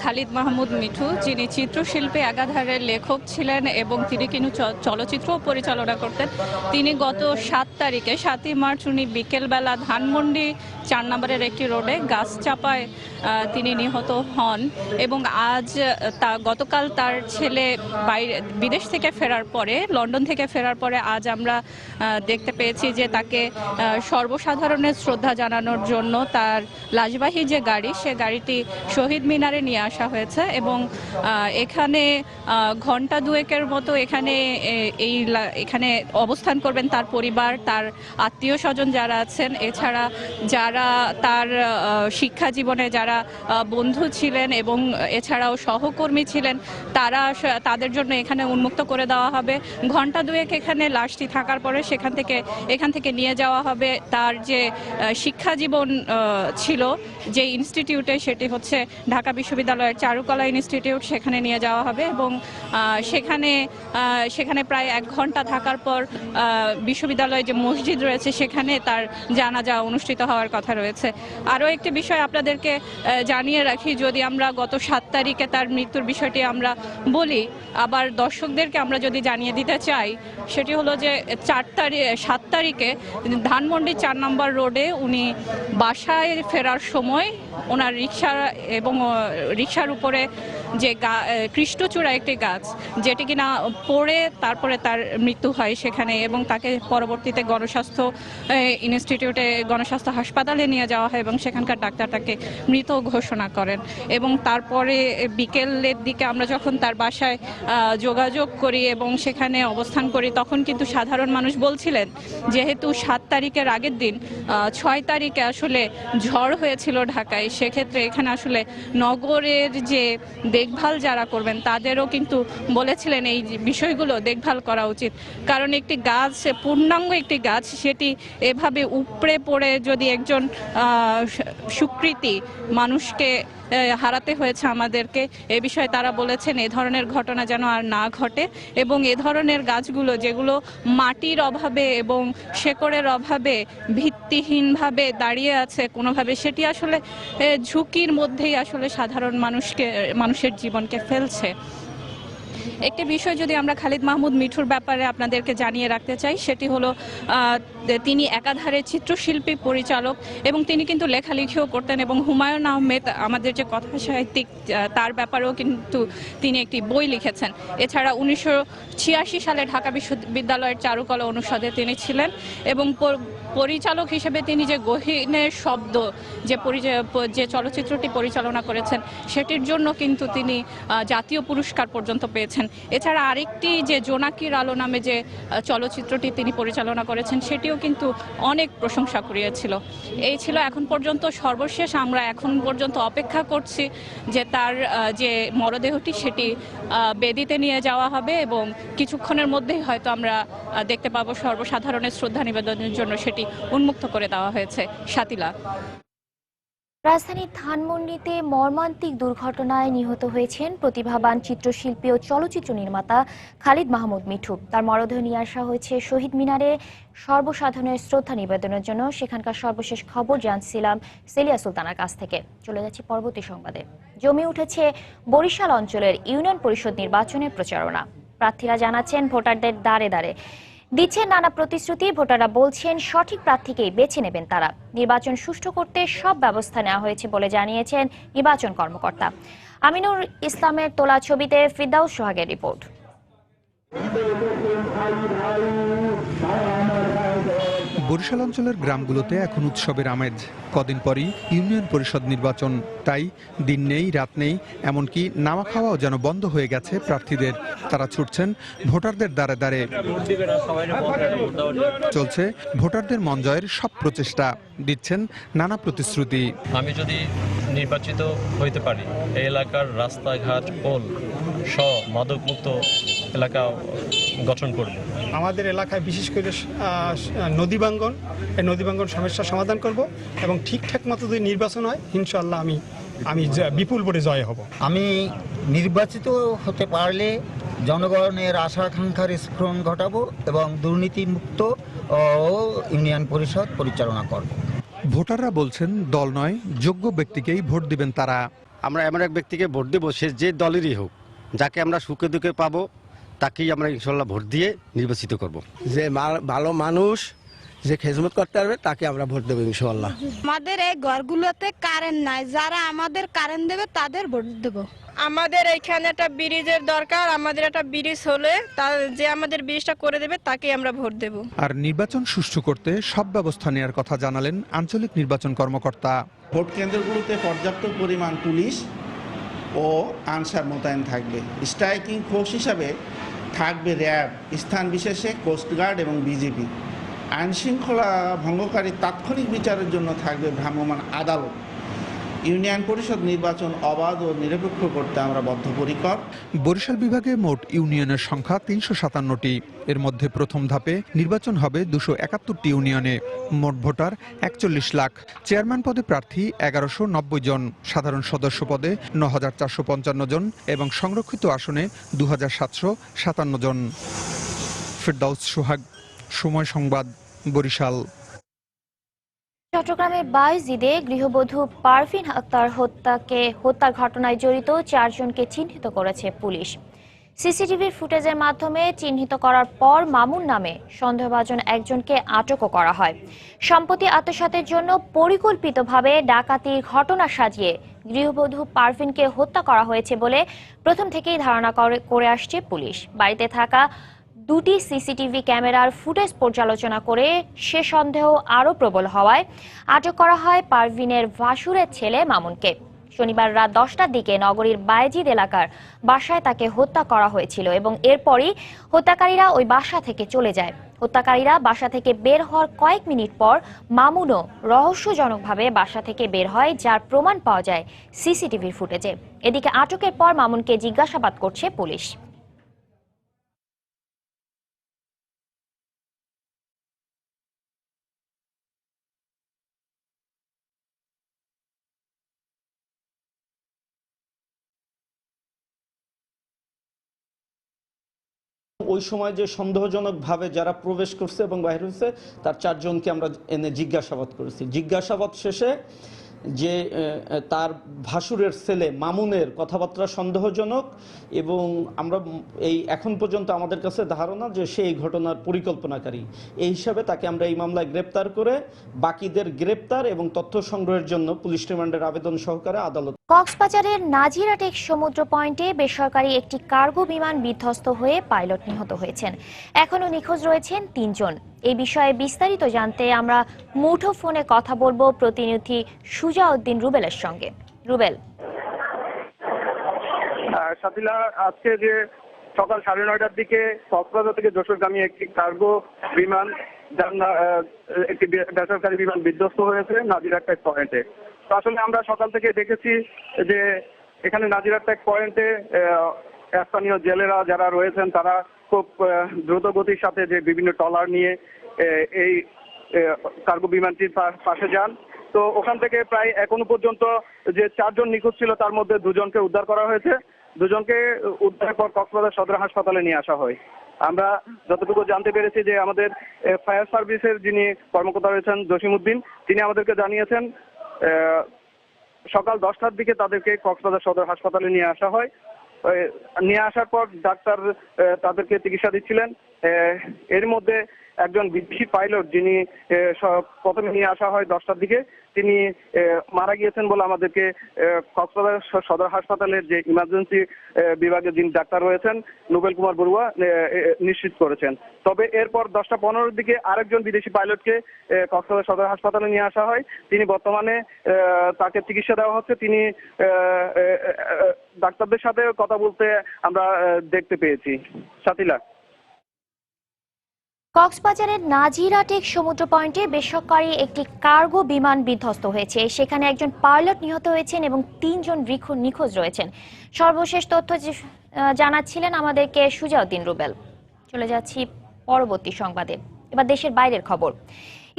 Speaker 5: খালিদ মাহমুদ মিঠু, যিনি চিত্রশিল্পী, একাধারের লেখক ছিলেন এবং তিনি কিন্তু চলচ্চিত্র পরিচালনা করতেন, তিনি গত 7 মার্চ উনি বিকেলবেলা ধানমন্ডি 4 নম্বরের একটি রোডে গাছ চাপায় তিনি নিহত হন। এবং গতকাল তার ছেলে বিদেশ থেকে ফেরার পরে, লন্ডন থেকে ফেরার পরে আজ আমরা দেখতে পেয়েছি যে তাকে সর্বসাধারণের শ্রদ্ধা জানানোর জন্য তার লাশবাহী যে গাড়ি, সে গাড়িটি শহীদ মিনারে নিয়ে আসা হয়েছে এবং এখানে ঘন্টা দুয়েকের মতো এখানে অবস্থান করবেন তার পরিবার, তার আত্মীয় স্বজন যারা আছেন, এছাড়া যারা তার শিক্ষা জীবনে যারা বন্ধু ছিলেন এবং এছাড়াও সহকর্মী ছিলেন, তাদের জন্য এখানে উন্মুক্ত করে দেওয়া হবে। ঘন্টা দুয়েক এখানে লাশটি থাকার পরে এখান থেকে নিয়ে যাওয়া হবে তার যে শিক্ষা জীবন ছিল যে ইনস্টিটিউটে, সেটি হচ্ছে ঢাকা বিশ্ববিদ্যালয়ের চারুকলা ইনস্টিটিউট, সেখানে নিয়ে যাওয়া হবে এবং সেখানে প্রায় 1 ঘন্টা থাকার পর বিশ্ববিদ্যালয়ে যে মসজিদ রয়েছে সেখানে তার জানাজা অনুষ্ঠিত হওয়ার কথা রয়েছে। আরও একটি বিষয় আপনাদেরকে জানিয়ে রাখি, যদি আমরা গত 7 তারিখে তার মৃত্যুর বিষয়টি আমরা বলি, আবার দর্শকদেরকে আমরা যদি জানিয়ে দিতে চাই, সেটি হলো যে 7 তারিখে ধানমন্ডি 4 নম্বর রোডে উনি বাসায় ফেরার সময় ওনার রিকশার উপরে যে কৃষ্ণচূড়া একটি গাছ, যেটি কিনা পড়ে তারপরে তার মৃত্যু হয় সেখানে, এবং তাকে পরবর্তীতে গণস্বাস্থ্য হাসপাতালে নিয়ে যাওয়া হয় এবং সেখানকার ডাক্তার তাকে মৃত ঘোষণা করেন। এবং তারপরে বিকেলের দিকে আমরা যখন তার বাসায় যোগাযোগ করি এবং সেখানে অবস্থান করি, তখন কিন্তু সাধারণ মানুষ বলছিলেন যেহেতু 7 তারিখের আগের দিন 6 তারিখে আসলে ঝড় হয়েছিল ঢাকায়, সেক্ষেত্রে এখানে আসলে নগরের যে দেখভাল যারা করবেন তাদেরও কিন্তু বলেছিলেন এই বিষয়গুলো দেখভাল করা উচিত, কারণ একটি গাছ, পূর্ণাঙ্গ একটি গাছ, সেটি এভাবে উপড়ে পড়ে যদি একজন সুকৃতি মানুষকে হারাতে হয়েছে আমাদেরকে, এ বিষয়ে তারা বলেছেন এ ধরনের ঘটনা যেন আর না ঘটে এবং এ ধরনের গাছগুলো যেগুলো মাটির অভাবে এবং শেকড়ের অভাবে ভিত্তিহীনভাবে দাঁড়িয়ে আছে কোনোভাবে, সেটি আসলে ঝুঁকির মধ্যেই আসলে সাধারণ মানুষের জীবনকে ফেলছে। একটি বিষয় যদি আমরা খালিদ মাহমুদ মিঠুর ব্যাপারে আপনাদেরকে জানিয়ে রাখতে চাই, সেটি হলো তিনি একাধারে চিত্রশিল্পী, পরিচালক এবং তিনি কিন্তু লেখালেখিও করতেন এবং হুমায়ুন আহমেদ আমাদের যে কথা সাহিত্যিক, তার ব্যাপারেও কিন্তু তিনি একটি বই লিখেছেন। এছাড়া 1986 সালে ঢাকা বিশ্ববিদ্যালয়ের চারুকলা অনুষদে তিনি ছিলেন এবং পরিচালক হিসেবে তিনি যে গহীনের শব্দ যে চলচ্চিত্রটি পরিচালনা করেছেন সেটির জন্য কিন্তু তিনি জাতীয় পুরস্কার পর্যন্ত পেয়েছেন। এছাড়া আরেকটি যে জোনাকির আলো নামে যে চলচ্চিত্রটি তিনি পরিচালনা করেছেন সেটিও কিন্তু অনেক প্রশংসা কুড়িয়েছিল। এই ছিল এখন পর্যন্ত সর্বশেষ। আমরা এখন পর্যন্ত অপেক্ষা করছি যে তার যে মরদেহটি সেটি বেদিতে নিয়ে যাওয়া হবে এবং কিছুক্ষণের মধ্যেই হয়তো আমরা দেখতে পাবো সর্বসাধারণের শ্রদ্ধা নিবেদনের জন্য সেটি উন্মুক্ত করে দেওয়া হয়েছে। শাতিলা।
Speaker 1: রাজধানীর ধানমন্ডিতে মর্মান্তিক দুর্ঘটনায় নিহত হয়েছেন প্রতিভাবান চিত্রশিল্পী ও চলচ্চিত্র নির্মাতা খালিদ মাহমুদ মিঠু। তার মরদেহ নিয়ে আসা হয়েছে শহীদ মিনারে সর্বসাধারণের শ্রদ্ধা নিবেদনের জন্য। সেখানকার সর্বশেষ খবর জানছিলাম সেলিয়া সুলতানার কাছ থেকে। চলে যাচ্ছি পরবর্তী সংবাদে। জমে উঠেছে বরিশাল অঞ্চলের ইউনিয়ন পরিষদ নির্বাচনের প্রচারণা। প্রার্থীরা জানাচ্ছেন ভোটারদের দ্বারে দ্বারে দিচ্ছেন নানা প্রতিশ্রুতি। ভোটাররা বলছেন সঠিক প্রার্থীকেই বেছে নেবেন তারা। নির্বাচন সুষ্ঠু করতে সব ব্যবস্থা নেওয়া হয়েছে বলে জানিয়েছেন নির্বাচন কর্মকর্তা। আমিনুর ইসলামের তোলা ছবিতে ফিরদাউস সোহাগের রিপোর্ট।
Speaker 7: বরিশাল অঞ্চলের গ্রামগুলোতে এখন উৎসবের আমেজ। কদিন পরই ইউনিয়ন পরিষদ নির্বাচন, তাই দিন নেই রাত নেই, এমনকি নামা খাওয়াও যেন বন্ধ হয়ে গেছে প্রার্থীদের। তারা ছুটছেন ভোটারদের দ্বারে দ্বারে। চলছে ভোটারদের মন জয়ের সব প্রচেষ্টা, দিচ্ছেন নানা প্রতিশ্রুতি।
Speaker 8: আমি যদি নির্বাচিত হইতে পারি এই এলাকার রাস্তাঘাট পোল সহ মাদকমুক্ত এলাকা গঠন করব।
Speaker 9: আমাদের এলাকায় বিশেষ করে নদী ভাঙ্গন, এই নদী ভাঙ্গন সমস্যার সমাধান করব এবং ঠিকঠাক মতো যদি নির্বাচন হয় ইনশাআল্লাহ আমি বিপুল ভোটে জয় হব।
Speaker 10: আমি নির্বাচিত হতে পারলে জনগণের আশা আকাঙ্ক্ষার স্ফুরণ ঘটাবো এবং দুর্নীতিমুক্ত ইউনিয়ন পরিষদ পরিচালনা করব।
Speaker 7: ভোটাররা বলছেন দল নয়, যোগ্য ব্যক্তিকেই ভোট দিবেন তারা।
Speaker 11: আমরা এমন এক ব্যক্তিকে ভোট দেবো, সে যে দলেরই হোক, যাকে আমরা সুখে দুঃখে পাবো তাকেই আমরা ইনশাল্লাহ ভোট দিয়ে নির্বাচিত করব।
Speaker 12: যে ভালো মানুষ, যে খেজমত করতে পারবে তাকে আমরা ভোট দেবো ইনশাল্লাহ।
Speaker 13: আমাদের এই ঘরগুলোতে কারেন্ট নাই, যারা আমাদের কারেন্ট দেবে তাদের ভোট দেব। আমাদের এখানে একটা ব্রিজের দরকার, আমাদের একটা ব্রিজ হলে যে আমাদের ব্রিজটা করে দেবে তাকে আমরা ভোট দেব।
Speaker 7: আর নির্বাচন সুষ্ঠু করতে সব ব্যবস্থা নেওয়ার কথা জানালেন আঞ্চলিক নির্বাচন কর্মকর্তা।
Speaker 14: ভোট কেন্দ্রগুলোতে পর্যাপ্ত পরিমাণ পুলিশ ও আনসার মোতায়েন থাকবে। স্ট্রাইকিং ফোর্স হিসাবে থাকবে র্যাব, স্থান বিশেষে কোস্টগার্ড এবং বিজিবি। আইন শৃঙ্খলা ভঙ্গকারী তাৎক্ষণিক বিচারের জন্য থাকবে ভ্রাম্যমাণ আদালত। ইউনিয়ন পরিষদ নির্বাচন অবাধ ও নিরপেক্ষ করতে আমরা বদ্ধপরিকর।
Speaker 7: বরিশাল বিভাগে মোট ইউনিয়নের সংখ্যা ৩৫৭টি। এর মধ্যে প্রথম ধাপে নির্বাচন হবে ২৭১টি ইউনিয়নে। মোট ভোটার ৪১ লাখ। চেয়ারম্যান পদে প্রার্থী ১১৯০ জন, সাধারণ সদস্য পদে ৯৪৫৫ জন এবং সংরক্ষিত আসনে ২৭৫৭ জন। ফিরদাউস সোহাগ, সময় সংবাদ, বরিশাল।
Speaker 1: চট্টগ্রামের বায়েজিদে গৃহবধূ পারভিন আক্তার হত্যার ঘটনায় জড়িত ৪ জনকে চিহ্নিত করেছে পুলিশ। সিসিটিভির ফুটেজের মাধ্যমে চিহ্নিত করার পর মামুন নামে সন্দেহভাজন একজনকে আটকও করা হয়। সম্পত্তি আত্মসাতের জন্য পরিকল্পিতভাবে ডাকাতির ঘটনা সাজিয়ে গৃহবধূ পারভিনকে হত্যা করা হয়েছে বলে প্রথম থেকেই ধারণা করে আসছে পুলিশ। বাড়িতে থাকা 2টি সিসিটিভি ক্যামেরার ফুটেজ পর্যালোচনা করে সে সন্দেহ আরও প্রবল হওয়ায় আটক করা হয় পারভিনের ভাসুরের ছেলে মামুনকে। শনিবার রাত 10টার দিকে নগরীর বায়েজিদ এলাকার বাসায় তাকে হত্যা করা হয়েছিল এবং এরপরই হত্যাকারীরা ওই বাসা থেকে চলে যায়। হত্যাকারীরা বাসা থেকে বের হওয়ার কয়েক মিনিট পর মামুনও রহস্যজনকভাবে বাসা থেকে বের হয়, যার প্রমাণ পাওয়া যায় সিসিটিভির ফুটেজে। এদিকে আটকের পর মামুনকে জিজ্ঞাসাবাদ করছে পুলিশ।
Speaker 15: ওই সময় যে সন্দেহজনকভাবে যারা প্রবেশ করছে এবং বাইরে হয়েছে তার 4 জনকে আমরা এনে জিজ্ঞাসাবাদ করেছি। জিজ্ঞাসাবাদ শেষে যে তার ভাসুরের ছেলে মামুনের কথাবার্তা সন্দেহজনক এবং আমরা এখন পর্যন্ত আমাদের কাছে ধারণা যে সে এই ঘটনার পরিকল্পনাকারী। এই হিসাবে তাকে আমরা এই মামলায় গ্রেপ্তার করে বাকিদের গ্রেপ্তার এবং তথ্য সংগ্রহের জন্য পুলিশ রিমান্ডের আবেদন সহকারে আদালত।
Speaker 1: কক্সবাজারের নাজিরাটেক সমুদ্র পয়েন্টে বেসরকারি একটি কার্গো বিমান বিধ্বস্ত হয়ে পাইলট নিহত হয়েছেন। এখনও নিখোঁজ রয়েছেন 3 জন। এই বিষয়ে বিস্তারিত জানতে আমরা মুঠো ফোনে কথা বলবো প্রতিনিধি সুজাউদ্দিন রুবেলের সঙ্গে। রুবেল,
Speaker 6: সাথিলা, আজকে যে সকাল 9:30টার দিকে কক্সবাজার থেকে যশোরগামী একটি কার্গো বিমান একটি বেসরকারি বিমান বিধ্বস্ত হয়েছে নাজিরাট্যাক পয়েন্টে। তো আসলে আমরা সকাল থেকে দেখেছি যে এখানে নাজিরাট্যাক পয়েন্টে স্থানীয় জেলেরা যারা রয়েছেন তারা খুব দ্রুত গতির সাথে যে বিভিন্ন ট্রলার নিয়ে এই কার্গো বিমানটির পাশে যান। তো ওখান থেকে প্রায় এখনো পর্যন্ত যে 4 জন নিখোঁজ ছিল তার মধ্যে 2 জনকে উদ্ধার করা হয়েছে। 2 জনকে উদ্ধারের পর কক্সবাজার সদর হাসপাতালে নিয়ে আসা হয়। আমরা যতটুকু জানতে পেরেছি যে আমাদের ফায়ার সার্ভিসের যিনি কর্মকর্তা রয়েছেন জসিমউদ্দিন, তিনি আমাদেরকে জানিয়েছেন সকাল 10টার দিকে তাদেরকে কক্সবাজার সদর হাসপাতালে নিয়ে আসা হয়। নিয়ে আসার পর ডাক্তার তাদেরকে চিকিৎসা দিচ্ছিলেন। এর মধ্যে একজন বিদেশি পাইলট যিনি প্রথমে নিয়ে আসা হয় 10টার দিকে, তিনি মারা গিয়েছেন বলে আমাদেরকে কক্সবাজার সদর হাসপাতালের যে ইমার্জেন্সি বিভাগে যিনি ডাক্তার রয়েছেন নোবেল কুমার বড়ুয়া নিশ্চিত করেছেন। তবে এরপর 10:15-র দিকে আরেকজন বিদেশি পাইলটকে কক্সবাজার সদর হাসপাতালে নিয়ে আসা হয়। তিনি বর্তমানে তাকে চিকিৎসা দেওয়া হচ্ছে। তিনি ডাক্তারদের সাথে কথা বলতে আমরা দেখতে পেয়েছি। সাথিলা,
Speaker 1: কক্সবাজারের নাজিরাটেক সমুদ্র পয়েন্টে বেসরকারি একটি কার্গো বিমান বিধ্বস্ত হয়েছে। সেখানে একজন পাইলট নিহত হয়েছেন এবং 3 জন নিখোঁজ রয়েছেন। সর্বশেষ তথ্য জানাচ্ছিলেন আমাদেরকে সুজাউদ্দিন রুবেল। চলে যাচ্ছি পরবর্তী সংবাদে। এবার দেশের বাইরের খবর।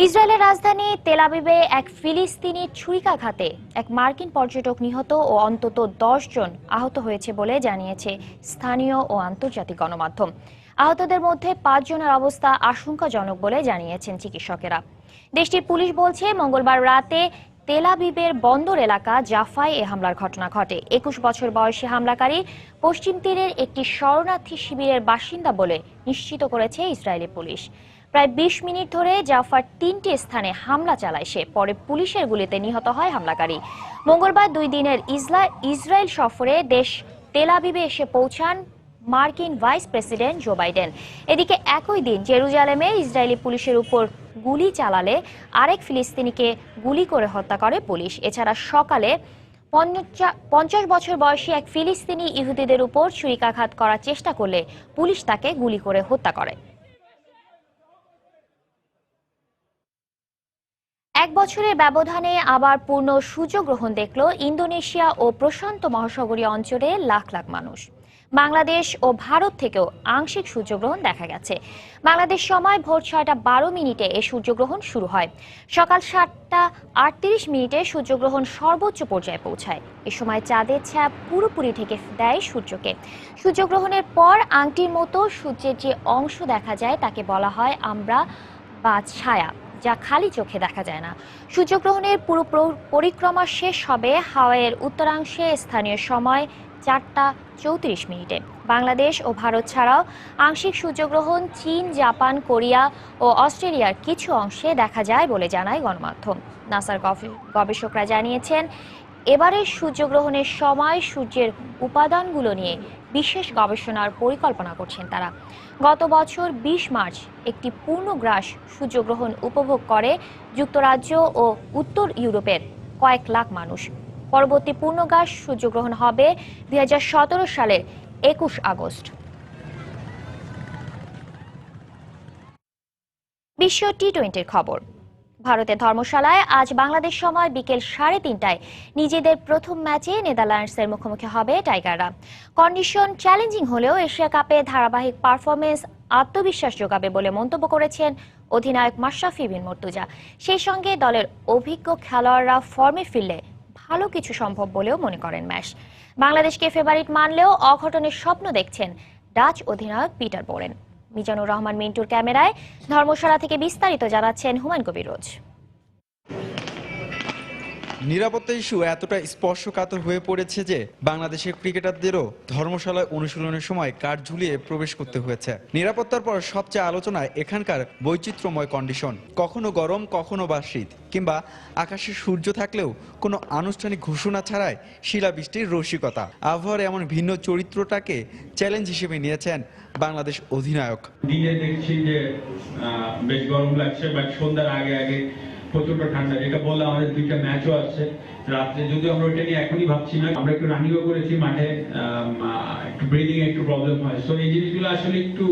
Speaker 1: ইসরায়েলের রাজধানী তেল আবিবে এক ফিলিস্তিনি ছুরিকাঘাতে এক মার্কিন পর্যটক নিহত ও অন্তত 10 জন আহত হয়েছে বলে জানিয়েছে স্থানীয় ও আন্তর্জাতিক গণমাধ্যম। আহতদের মধ্যে 5 জনের অবস্থা আশঙ্কাজনক বলে জানিয়েছেন চিকিৎসকেরা। দেশটির পুলিশ বলছে মঙ্গলবার রাতে তেল আবিবের বন্দর এলাকা জাফায় এ হামলার ঘটনা ঘটে। 21 বছর বয়সী হামলাকারী পশ্চিম তীরের একটি শরণার্থী শিবিরের বাসিন্দা বলে নিশ্চিত করেছে ইসরায়েলি পুলিশ। প্রায় 20 মিনিট ধরে জাফার 3টি স্থানে হামলা চালায় সে। পরে পুলিশের গুলিতে নিহত হয় হামলাকারী। মঙ্গলবার 2 দিনের ইসরায়েল সফরে দেশ তেল আবিবে এসে পৌঁছান মার্কিন ভাইস প্রেসিডেন্ট জো বাইডেন। এদিকে একই দিন জেরুজালেমে ইসরায়েলি পুলিশের উপর গুলি চালালে আরেক ফিলিস্তিনিকে গুলি করে হত্যা করে পুলিশ। এছাড়া সকালে 50 বছর বয়সী এক ফিলিস্তিনি ইহুদিদের উপর ছুরিকাঘাত করার চেষ্টা করলে পুলিশ তাকে গুলি করে হত্যা করে। 1 বছরের ব্যবধানে আবার পূর্ণ সূর্যগ্রহণ দেখল ইন্দোনেশিয়া ও প্রশান্ত মহাসাগরীয় অঞ্চলে লাখ লাখ মানুষ। বাংলাদেশ ও ভারত থেকেও আংশিক সূর্যগ্রহণ দেখা গেছে। বাংলাদেশ সময় ভোর 6:12 এই সূর্যগ্রহণ শুরু হয়। সকাল 7:38 সূর্যগ্রহণ সর্বোচ্চ পর্যায়ে পৌঁছায়। এ সময় চাঁদের ছায়া পুরোপুরি ঢেকে দেয় সূর্যকে। সূর্যগ্রহণের পর আংটির মতো সূর্যের যে অংশ দেখা যায় তাকে বলা হয় আমরা বা ছায়া, যা খালি চোখে দেখা যায় না। সূর্যগ্রহণের পুরো পরিক্রমা শেষ হবে হাওয়াইয়ের উত্তরাংশে স্থানীয় সময় 4:34। বাংলাদেশ ও ভারত ছাড়াও আংশিক সূর্যগ্রহণ চীন, জাপান, কোরিয়া ও অস্ট্রেলিয়ার কিছু অংশে দেখা যায় বলে জানায় গণমাধ্যম। নাসার গবেষকরা জানিয়েছেন এবারের সূর্যগ্রহণের সময় সূর্যের উপাদানগুলো নিয়ে বিশেষ গবেষণার পরিকল্পনা করছেন তারা। গত বছর 20 মার্চ একটি পূর্ণগ্রাস সূর্যগ্রহণ উপভোগ করে যুক্তরাজ্য ও উত্তর ইউরোপের কয়েক লাখ মানুষ। পরবর্তী পূর্ণগ্রাস সূর্যগ্রহণ হবে 2017 সালের 21 আগস্ট। বিশ্ব টি-20 খবর। ভারতের ধর্মশালায় আজ বাংলাদেশ সময় বিকেল 3:30টায় নিজেদের প্রথম ম্যাচে নেদারল্যান্ডসের মুখোমুখি হবে টাইগাররা। কন্ডিশন চ্যালেঞ্জিং হলেও এশিয়া কাপে ধারাবাহিক পারফরমেন্স আত্মবিশ্বাস যোগাবে বলে মন্তব্য করেছেন অধিনায়ক মাশরাফি বিন মুর্তজা। সেই সঙ্গে দলের অভিজ্ঞ খেলোয়াড়রা ফর্মে ফিরলে ভালো কিছু সম্ভব বলেও মনে করেন ম্যাশ। বাংলাদেশকে ফেভারিট মানলেও অঘটনের স্বপ্ন দেখছেন ডাচ অধিনায়ক পিটার বোরেন। মিজানুর রহমান মিন্টুর ক্যামেরায় ধর্মশালা থেকে বিস্তারিত জানাচ্ছেন হুমায়ুন কবির রোজ।
Speaker 16: নিরাপত্তা ইস্যু এতটা স্পর্শকাতর হয়ে পড়েছে যে বাংলাদেশের ক্রিকেটারদেরও ধর্মশালায় অনুশীলনের সময় কাঠ ঝুলিয়ে প্রবেশ করতে হয়েছে। নিরাপত্তার পর সবচেয়ে আলোচনায় এখানকার বৈচিত্র্যময় কন্ডিশন, কখনো গরম কখনো বা শীত, কিংবা আকাশে সূর্য থাকলেও কোনো আনুষ্ঠানিক ঘোষণা ছাড়াই শিলাবৃষ্টির রসিকতা। আবহাওয়ার এমন ভিন্ন চরিত্রটাকে চ্যালেঞ্জ হিসেবে নিয়েছেন বাংলাদেশ অধিনায়ক।
Speaker 17: দিনে দেখছি যে বেশ গরম লাগছে, বাট সন্ধ্যার আগে আগে প্রচন্ড ঠান্ডা, যেটা বললে আমাদের 2টা ম্যাচও আছে রাত্রে, যদিও আমরা ওইটা নিয়ে এখনই ভাবছি না। আমরা একটু রানিংও করেছি মাঠে, একটু ব্রিদিং একটু প্রবলেম হয়। সো এই জিনিসগুলো আসলে একটু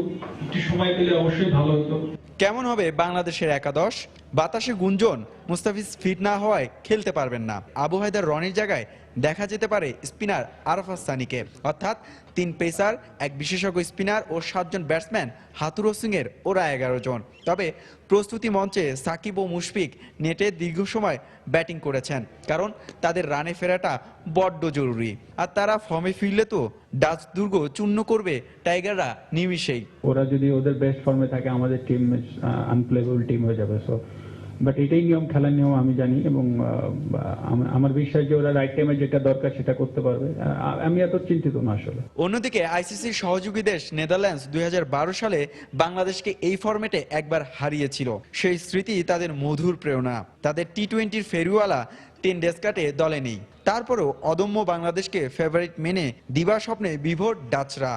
Speaker 17: সময় পেলে অবশ্যই ভালো হতো।
Speaker 16: কেমন হবে বাংলাদেশের একাদশ? বাতাসে গুঞ্জন, মুস্তাফিজ ফিট না হওয়ায় খেলতে পারবেন না। আবু হায়দার রনির জায়গায় দেখা যেতে পারে স্পিনার আরাফাত সানিকে, অর্থাৎ 3 পেসার, 1 বিশেষজ্ঞ স্পিনার ও 7 জন ব্যাটসম্যান হাতুরু সিংয়ের ওরা 11 জন। তবে প্রস্তুতি মঞ্চে সাকিব ও মুশফিক নেটে দীর্ঘ সময় ব্যাটিং করেছেন, কারণ তাদের রানে ফেরাটা বড্ড জরুরি। আর তারা ফর্মে ফিরলে তো ডাচ দুর্গ চূর্ণ করবে টাইগাররা নিমিষেই।
Speaker 17: ওরা যদি ওদের বেস্ট ফর্মে থাকে, আমাদের টিম আনপ্লেয়েবল টিম হয়ে যাবে। সো বাট এটাই নিয়ম, খেলার নিয়ম আমি জানি, এবং আমার বিশ্বাস যে ওরা রাইট টাইমে যেটা দরকার সেটা করতে পারবে। আমি এত চিন্তিত না আসলে।
Speaker 16: অন্যদিকে আইসিসির সহযোগী দেশ নেদারল্যান্ডস 2012 সালে বাংলাদেশকে এই ফরম্যাটে একবার হারিয়েছিল। সেই স্মৃতি তাদের মধুর প্রেরণা। তাদের টি-20 ফেরিওয়ালা 10 ডেজ কাটে দলে নেই, তারপরেও অদম্য বাংলাদেশকে ফেভারিট মেনে দিবা স্বপ্নে বিভোর ডাচরা।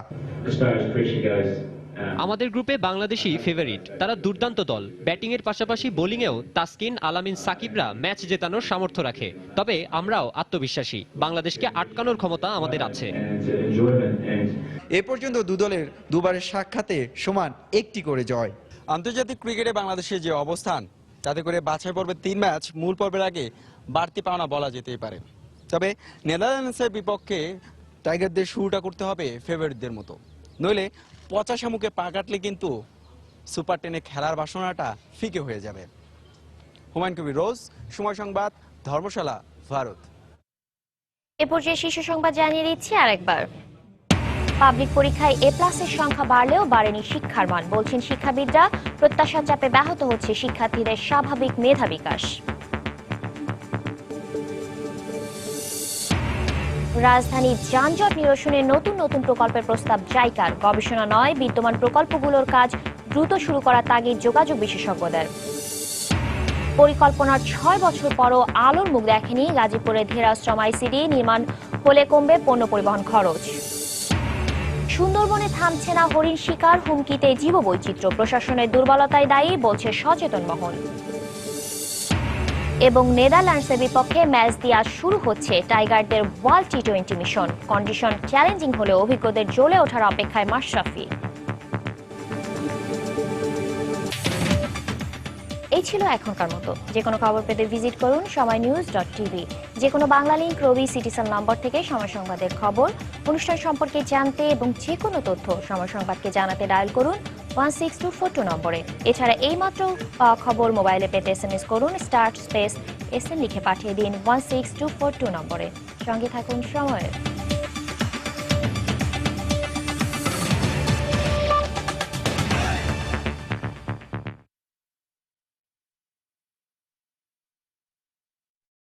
Speaker 18: আমাদের গ্রুপে বাংলাদেশই ফেভারিট। তারা দুর্দান্ত দল। ব্যাটিং এর পাশাপাশি বোলিংয়েও তাসকিন, আলামিন, সাকিবরা ম্যাচ জেতানোর সামর্থ্য রাখে। তবে আমরাও আত্মবিশ্বাসী, বাংলাদেশকে আটকানোর ক্ষমতা আমাদের আছে।
Speaker 16: এ পর্যন্ত দু দলের দুবারের সাক্ষাতে সমান 1টি করে জয়। আন্তর্জাতিক ক্রিকেটে বাংলাদেশের যে অবস্থান, তাতে করে বাছাই পর্বের 3 ম্যাচ মূল পর্বের আগে বাড়তি পাওনা বলা যেতেই পারে। তবে নেদারল্যান্ডসের বিপক্ষে টাইগারদের শুরুটা করতে হবে ফেভারিটদের মতো, নইলে পচা শামুকে পা কাটলে কিন্তু সুপার 10-এ খেলার বাসনাটা ফিকে হয়ে যাবে। হুমায়ুন কবির রোজ, সময় সংবাদ, ধর্মশালা, ভারত।
Speaker 1: এ পর্যায়ে শীর্ষ সংবাদ জানিয়ে দিচ্ছি আরেকবার। পাবলিক পরীক্ষায় A+-এর সংখ্যা বাড়লেও বাড়েনি শিক্ষার মান, বলছেন শিক্ষাবিদরা। প্রত্যাশার চাপে ব্যাহত হচ্ছে শিক্ষার্থীদের স্বাভাবিক মেধা বিকাশ। রাজধানী যানজট নিরসনে নতুন নতুন প্রকল্পের প্রস্তাব জাইকার। গবেষণা নয়, বিদ্যমান প্রকল্পগুলোর কাজ দ্রুত শুরু করা তাগিদ যোগাযোগ বিশেষজ্ঞদের। পরিকল্পনার 6 বছর পরও আলোর মুখ দেখেনি গাজীপুরে ধেরাশ্রম আইসিডি। নির্মাণ হলে কমবে পণ্য পরিবহন খরচ। সুন্দরবনে থামছে না হরিণ শিকার, হুমকিতে জীববৈচিত্র্য। প্রশাসনের দুর্বলতায় দায়ী বলছে সচেতন মহল। এবং নেদারল্যান্ডসের বিপক্ষে ম্যাচ দিয়ে আজ শুরু হচ্ছে টাইগারদের ওয়ার্ল্ড টি-20 মিশন। কন্ডিশন চ্যালেঞ্জিং হলে অভিজ্ঞদের জ্বলে ওঠার অপেক্ষায় মাশরাফি। এই ছিল এখনকার মতো। যে কোনো খবর পেতে ভিজিট করুন সময়নিউজ.tv। যে কোনো বাংলা লিংক, রবি, সিটিসেল নম্বর থেকে সময় সংবাদের খবর, অনুষ্ঠান সম্পর্কে জানতে এবং যে কোনো তথ্য সময় সংবাদকে জানাতে ডায়াল করুন 16242 নম্বরে। এছাড়া এইমাত্র খবর মোবাইলে পেতে SMS করুন *SN লিখে পাঠিয়ে দিন 16242 নম্বরে। সঙ্গে থাকুন সময়ের।